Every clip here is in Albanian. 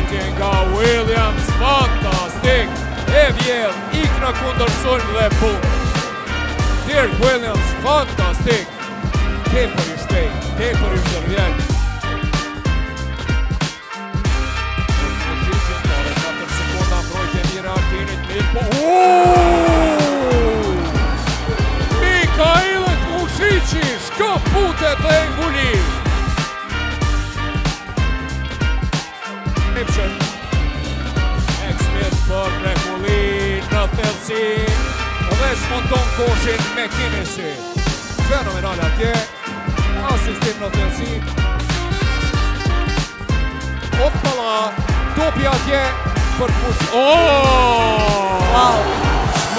mbrojtje nga Williams, fantastik, e vjell, ik në kundërshtojnë dhe punë. Dirk Williams, fantastik, tepër i shpejt, tepër i ndërvjell. Pozicion, pare 4 sekonda, mbrojtje mire Artinit, Milpo, Mikailet Mushici, shkëputet dhe nguli. X-Smith për mrekullin në thellësi dhe shmonton koshin McInnesi. Fenomenal atje, asistim në thellësi. Opala, topi atje për push.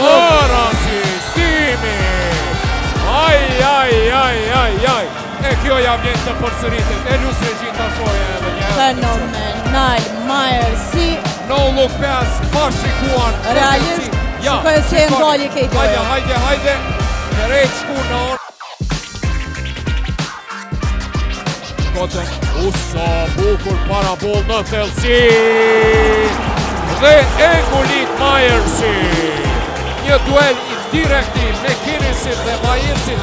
Mër asistimi! Aj! E kjo ja vjen të përsëritet. Elius Regjita shoje edhe një. Fenomenal, Myers. No look pass, shikuar. Realisht, shikoj se e ndalje kejtë. Hajde. Drejt shku në orë. Kotën, usa, bukur para bol në thellësi. Dhe e ngulit Myersi. Një duel i direkti McInnesit dhe Myersit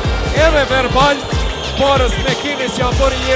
edhe verbal. Parës McInnes janë bërë një